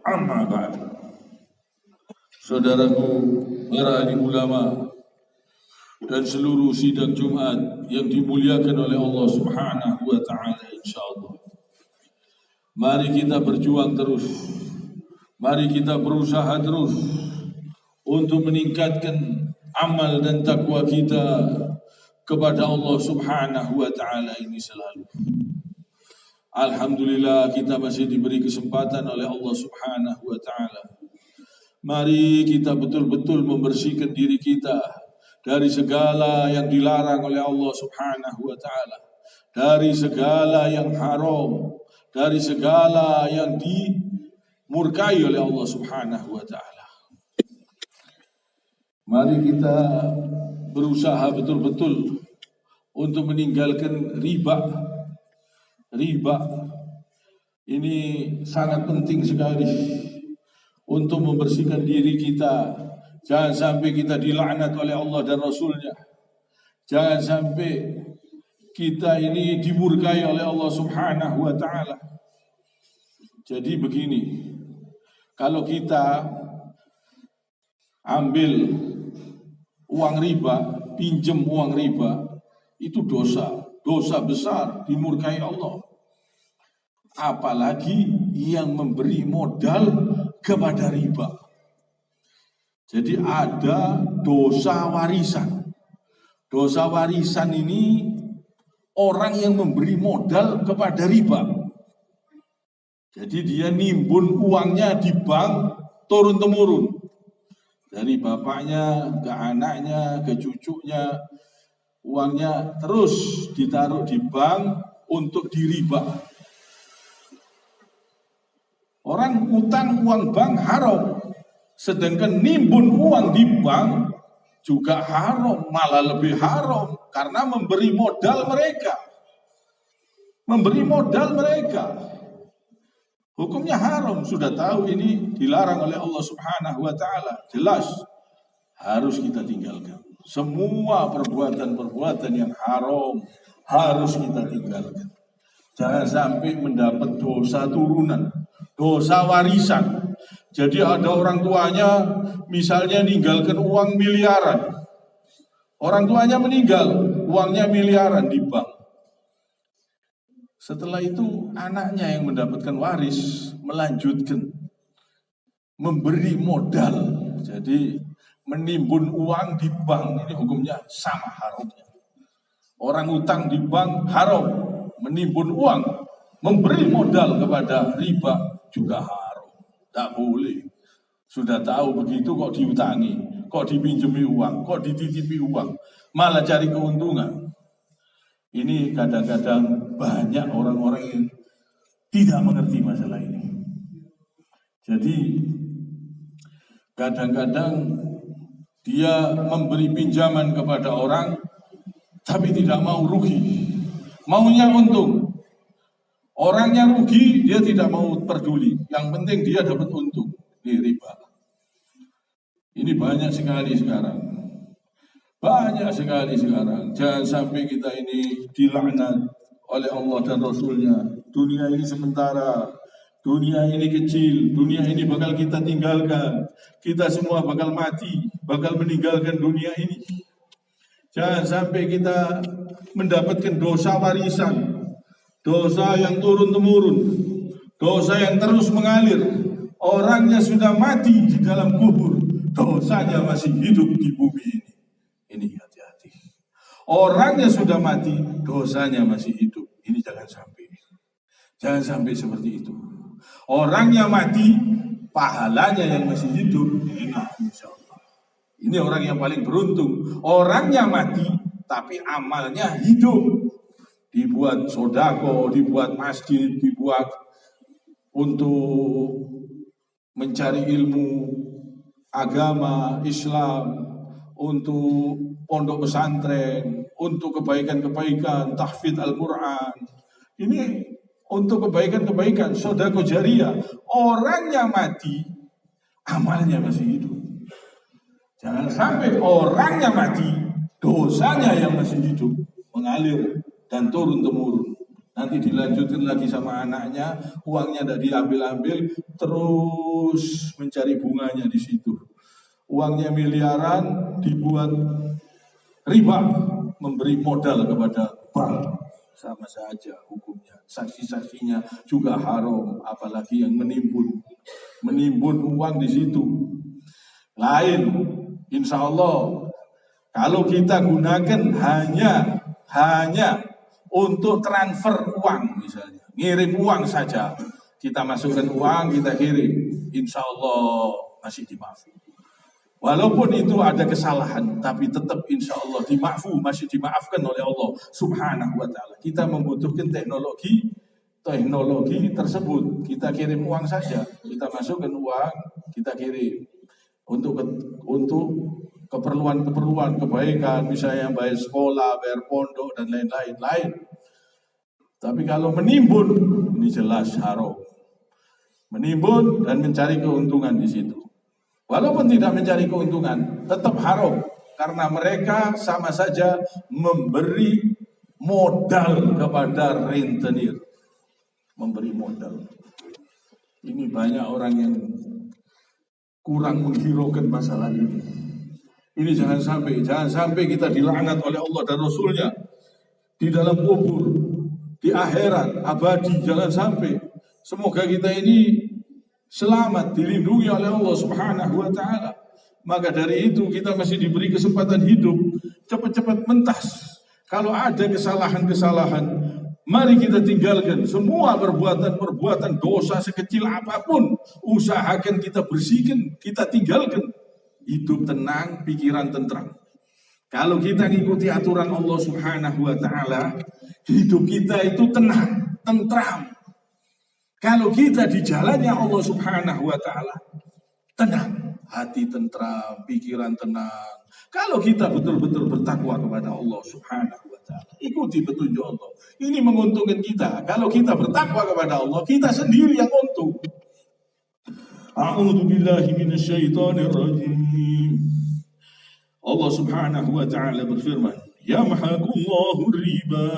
Amma ba'd. Saudaraku, para ahli ulama dan seluruh sidang Jumat yang dimuliakan oleh Allah Subhanahu wa taala, insyaallah. Mari kita berjuang terus. Mari kita berusaha terus untuk meningkatkan amal dan takwa kita kepada Allah Subhanahu wa taala ini selalu. Alhamdulillah kita masih diberi kesempatan oleh Allah Subhanahu wa taala. Mari kita betul-betul membersihkan diri kita dari segala yang dilarang oleh Allah Subhanahu wa taala, dari segala yang haram, dari segala yang dimurkai oleh Allah Subhanahu wa taala. Mari kita berusaha betul-betul untuk meninggalkan riba. Riba ini sangat penting sekali untuk membersihkan diri kita. Jangan sampai kita dilaknat oleh Allah dan Rasulnya. Jangan sampai kita ini dimurkai oleh Allah Subhanahu wa ta'ala. Jadi begini, kalau kita ambil uang riba, pinjam uang riba, itu dosa besar, dimurkai Allah. Apalagi yang memberi modal kepada riba. Jadi ada dosa warisan. Dosa warisan ini orang yang memberi modal kepada riba. Jadi dia nimbun uangnya di bank turun-temurun. Dari bapaknya ke anaknya, ke cucunya, uangnya terus ditaruh di bank untuk diriba. Orang utang uang bank haram, sedangkan nimbun uang di bank juga haram, malah lebih haram karena memberi modal mereka. Memberi modal mereka. Hukumnya haram, sudah tahu ini dilarang oleh Allah Subhanahu wa taala. Jelas harus kita tinggalkan. Semua perbuatan-perbuatan yang haram harus kita tinggalkan. Jangan sampai mendapat dosa turunan, dosa warisan. Jadi ada orang tuanya misalnya ninggalkan uang miliaran. Orang tuanya meninggal, uangnya miliaran di bank. Setelah itu anaknya yang mendapatkan waris melanjutkan memberi modal. Jadi menimbun uang di bank ini hukumnya sama haramnya. Orang utang di bank haram, menimbun uang, memberi modal kepada riba juga haram. Tak boleh. Sudah tahu begitu kok diutangi, kok dipinjami uang, kok dititipi uang, malah cari keuntungan. Ini kadang-kadang banyak orang-orang yang tidak mengerti masalah ini. Jadi kadang-kadang dia memberi pinjaman kepada orang tapi tidak mau rugi, maunya untung. Orangnya rugi, dia tidak mau peduli. Yang penting dia dapat untung. Ini riba. Ini banyak sekali sekarang. Banyak sekali sekarang. Jangan sampai kita ini dilaknat oleh Allah dan Rasulnya. Dunia ini sementara. Dunia ini kecil. Dunia ini bakal kita tinggalkan. Kita semua bakal mati. Bakal meninggalkan dunia ini. Jangan sampai kita mendapatkan dosa warisan. Dosa yang turun-temurun. Dosa yang terus mengalir. Orangnya sudah mati di dalam kubur. Dosanya masih hidup di bumi ini. Ini hati-hati. Orangnya sudah mati, dosanya masih hidup. Ini jangan sampai. Jangan sampai seperti itu. Orangnya mati, pahalanya yang masih hidup. Enak, insya Allah. Ini orang yang paling beruntung. Orangnya mati, tapi amalnya hidup. Dibuat sodako, dibuat masjid, dibuat untuk mencari ilmu agama Islam, untuk pondok pesantren, untuk kebaikan-kebaikan, tahfidz Al-Quran. Ini untuk kebaikan-kebaikan, sedekah jariyah. Orangnya mati, amalnya masih hidup. Jangan sampai orangnya mati, dosanya yang masih hidup mengalir dan turun-temurun. Nanti dilanjutin lagi sama anaknya, uangnya tidak diambil-ambil, terus mencari bunganya di situ. Uangnya miliaran dibuat riba, memberi modal kepada bank, sama saja hukumnya. Saksi-saksinya juga haram, apalagi yang menimbun uang di situ. Lain, insya Allah, kalau kita gunakan hanya untuk transfer uang misalnya, ngirim uang saja, kita masukkan uang, kita kirim, insya Allah masih dimaafkan. Walaupun itu ada kesalahan, tapi tetap insya Allah masih dimaafkan oleh Allah Subhanahu wa Ta'ala. Kita membutuhkan teknologi tersebut. Kita kirim uang saja, kita masukkan uang, kita kirim untuk keperluan kebaikan, misalnya bayar sekolah, bayar pondok dan lain-lain. Tapi kalau menimbun, ini jelas haram. Menimbun dan mencari keuntungan di situ. Walaupun tidak mencari keuntungan, tetap haram. Karena mereka sama saja memberi modal kepada rentenir. Memberi modal. Ini banyak orang yang kurang menghiraukan masalah ini. Ini jangan sampai kita dilaknat oleh Allah dan Rasulnya. Di dalam kubur, di akhirat, abadi, jangan sampai. Semoga kita ini selamat, dilindungi oleh Allah Subhanahu wa Ta'ala. Maka dari itu kita masih diberi kesempatan hidup, cepat-cepat mentas. Kalau ada kesalahan-kesalahan, mari kita tinggalkan semua perbuatan dosa sekecil apapun. Usahakan kita bersihkan, kita tinggalkan. Hidup tenang, pikiran tentram. Kalau kita ngikuti aturan Allah Subhanahu wa Ta'ala, hidup kita itu tenang, tentram. Kalau kita di jalannya Allah Subhanahu wa Ta'ala, tenang, hati tentram, pikiran tenang. Kalau kita betul-betul bertakwa kepada Allah Subhanahu wa Ta'ala, ikuti petunjuk Allah. Ini menguntungkan kita. Kalau kita bertakwa kepada Allah, kita sendiri yang untung. A'udzu billahi minasyaitonir rajim. Allah Subhanahu wa Ta'ala berfirman, "Yamhaqullahu riba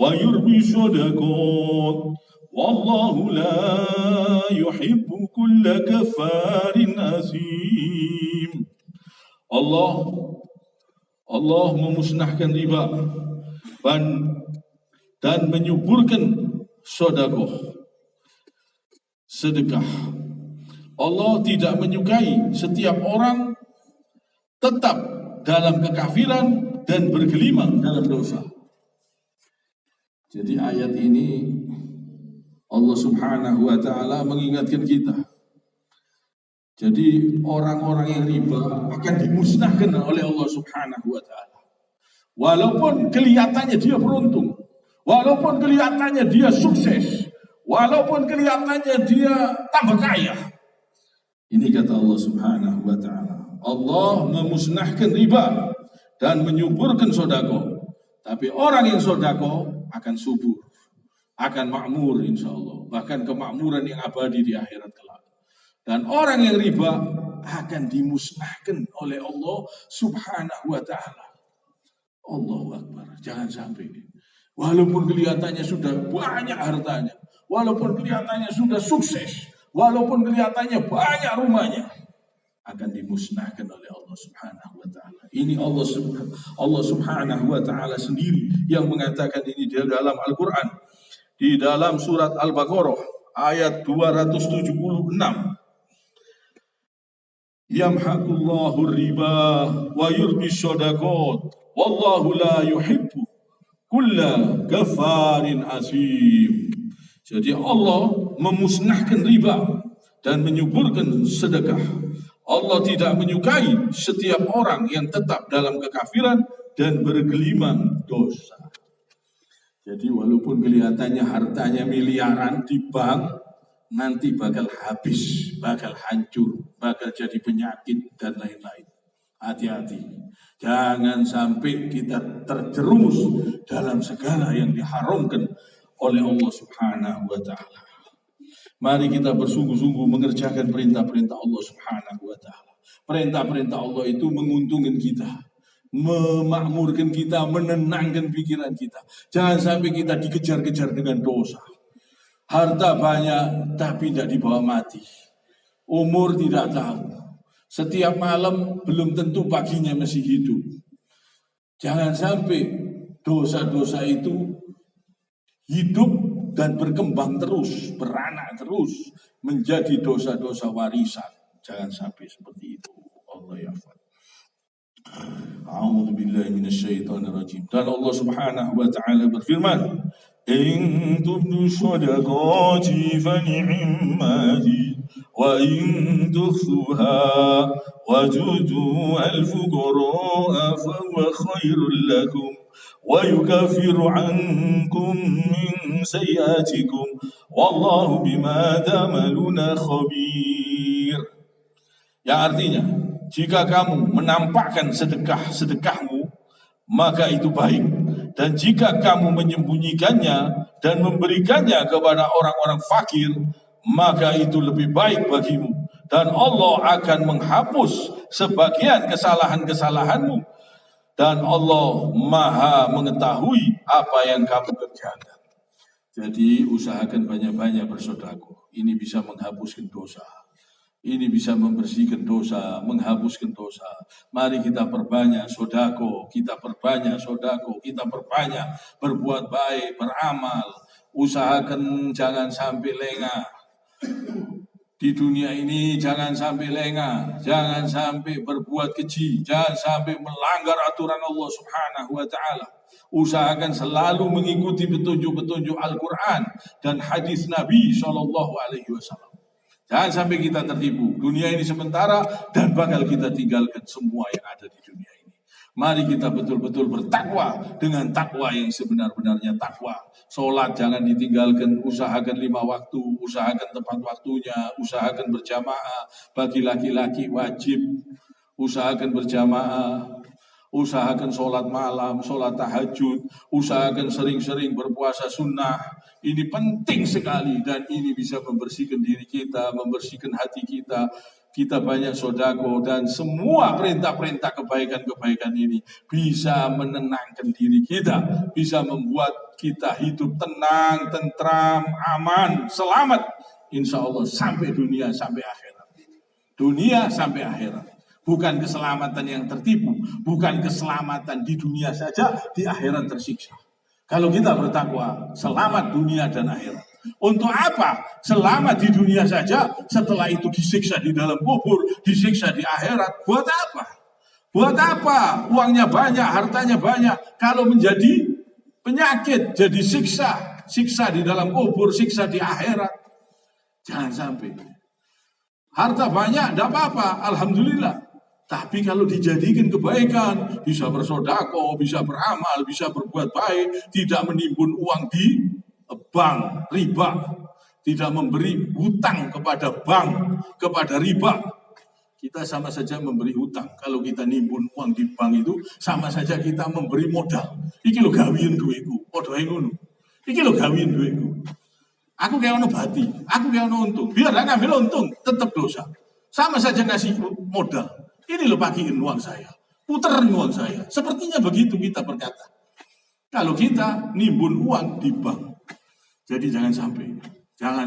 wa yurbi shadaqat. Wallahu la yuhibbu kulla kafarin asim." Allah memusnahkan riba dan menyuburkan sedekah. Allah tidak menyukai setiap orang tetap dalam kekafiran dan bergelimang dalam dosa. Jadi ayat ini Allah Subhanahu wa Ta'ala mengingatkan kita. Jadi orang-orang yang riba akan dimusnahkan oleh Allah Subhanahu wa Ta'ala. Walaupun kelihatannya dia beruntung, walaupun kelihatannya dia sukses, walaupun kelihatannya dia tambah kaya. Ini kata Allah Subhanahu wa Ta'ala. Allah memusnahkan riba dan menyuburkan sedekah. Tapi orang yang sedekah akan subur, akan makmur insya Allah, bahkan kemakmuran yang abadi di akhirat kelak. Dan orang yang riba akan dimusnahkan oleh Allah Subhanahu wa Ta'ala. Allahu Akbar. Jangan sampai, walaupun kelihatannya sudah banyak hartanya, walaupun kelihatannya sudah sukses, walaupun kelihatannya banyak rumahnya, akan dimusnahkan oleh Allah Subhanahu wa Ta'ala. Ini Allah Subhanahu wa Ta'ala sendiri yang mengatakan ini di dalam Al-Quran. Di dalam surat Al-Baqarah ayat 276. Yamhaqullahu riba wa yurbi shadaqat. Wallahu la yuhibbu kulla kafarin asim. Jadi Allah memusnahkan riba dan menyuburkan sedekah. Allah tidak menyukai setiap orang yang tetap dalam kekafiran dan bergelimang dosa. Jadi walaupun kelihatannya hartanya miliaran di bank, nanti bakal habis, bakal hancur, bakal jadi penyakit dan lain-lain. Hati-hati. Jangan sampai kita terjerumus dalam segala yang diharamkan oleh Allah Subhanahu wa Ta'ala. Mari kita bersungguh-sungguh mengerjakan perintah-perintah Allah Subhanahu wa Ta'ala. Perintah-perintah Allah itu menguntungkan kita. memakmurkan kita, menenangkan pikiran kita. Jangan sampai kita dikejar-kejar dengan dosa. Harta banyak tapi tidak dibawa mati. Umur tidak tahu. Setiap malam belum tentu paginya masih hidup. Jangan sampai dosa-dosa itu hidup dan berkembang terus, beranak terus, menjadi dosa-dosa warisan. Jangan sampai seperti itu. Allah ya'afad. A'udzu billahi minasyaitonir rajim. Dan Allah Subhanahu wa taala berfirman, "In tubdu shadaqati fa ni'mati wa in tukhfuha wa tu'tu al-fuqara fa huwa khairul lakum wa yukaffiru 'ankum min sayyi'atikum wallahu bima ta'maluna khabir." Yang artinya, jika kamu menampakkan sedekahmu, maka itu baik. Dan jika kamu menyembunyikannya dan memberikannya kepada orang-orang fakir, maka itu lebih baik bagimu. Dan Allah akan menghapus sebagian kesalahan-kesalahanmu. Dan Allah Maha mengetahui apa yang kamu kerjakan. Jadi usahakan banyak-banyak bersedekah. Ini bisa menghapuskan dosa. Ini bisa membersihkan dosa, menghapuskan dosa. Mari kita perbanyak sodako, kita perbanyak berbuat baik, beramal. Usahakan jangan sampai lengah. Di dunia ini jangan sampai lengah, jangan sampai berbuat keji, jangan sampai melanggar aturan Allah Subhanahu wa taala. Usahakan selalu mengikuti petunjuk-petunjuk Al-Quran dan hadis Nabi SAW. Jangan sampai kita tertipu. Dunia ini sementara dan bakal kita tinggalkan semua yang ada di dunia ini. Mari kita betul-betul bertakwa dengan takwa yang sebenar-benarnya takwa. Sholat jangan ditinggalkan, usahakan 5 waktu, usahakan tepat waktunya, usahakan berjamaah. Bagi laki-laki wajib usahakan berjamaah. Usahakan sholat malam, sholat tahajud, usahakan sering-sering berpuasa sunnah. Ini penting sekali dan ini bisa membersihkan diri kita, membersihkan hati kita. Kita banyak sodako dan semua perintah-perintah kebaikan-kebaikan ini bisa menenangkan diri kita, bisa membuat kita hidup tenang, tentram, aman, selamat. Insya Allah sampai dunia, sampai akhirat. Dunia sampai akhirat. Bukan keselamatan yang tertipu, bukan keselamatan di dunia saja, di akhirat tersiksa. Kalau kita bertakwa, selamat dunia dan akhirat. Untuk apa? Selamat di dunia saja, setelah itu disiksa di dalam kubur, disiksa di akhirat. Buat apa? Buat apa? Uangnya banyak, hartanya banyak. Kalau menjadi penyakit, jadi siksa di dalam kubur, siksa di akhirat. Jangan sampai. Harta banyak, tidak apa-apa, alhamdulillah. Tapi kalau dijadikan kebaikan, bisa bersodako, bisa beramal, bisa berbuat baik, tidak menimbun uang di bank, riba, tidak memberi hutang kepada bank, kepada riba. Kita sama saja memberi hutang. Kalau kita nimbun uang di bank itu, sama saja kita memberi modal. Iki lo gawian duitku, podo ngono. Iki lo gawian duitku. Aku kayak ono bati, aku kayak ono untung. Biar gak ngambil untung, tetap dosa. Sama saja ngasih modal. Ini loh bagiin uang saya, puterin uang saya. Sepertinya begitu kita berkata. Kalau kita nimbun uang di bank. Jadi jangan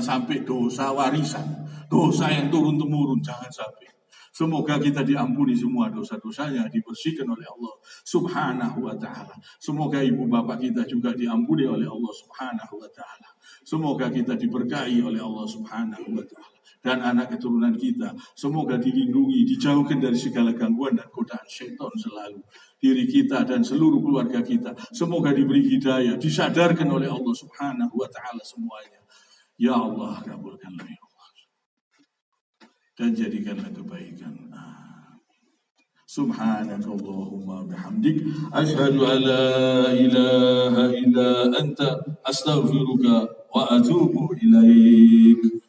sampai dosa warisan, dosa yang turun-temurun, jangan sampai. Semoga kita diampuni semua dosa-dosanya, dibersihkan oleh Allah Subhanahu wa ta'ala. Semoga ibu bapak kita juga diampuni oleh Allah Subhanahu wa ta'ala. Semoga kita diberkahi oleh Allah Subhanahu wa ta'ala. Dan anak keturunan kita, semoga dilindungi, dijauhkan dari segala gangguan dan godaan syaitan selalu. Diri kita dan seluruh keluarga kita, semoga diberi hidayah, disadarkan oleh Allah Subhanahu wa ta'ala semuanya. Ya Allah, kabulkanlah ya Allah. Dan jadikanlah kebaikan. Subhanakallahumma bihamdik, asyhadu an la ilaha illa anta, astaghfiruka wa atubu ilaik.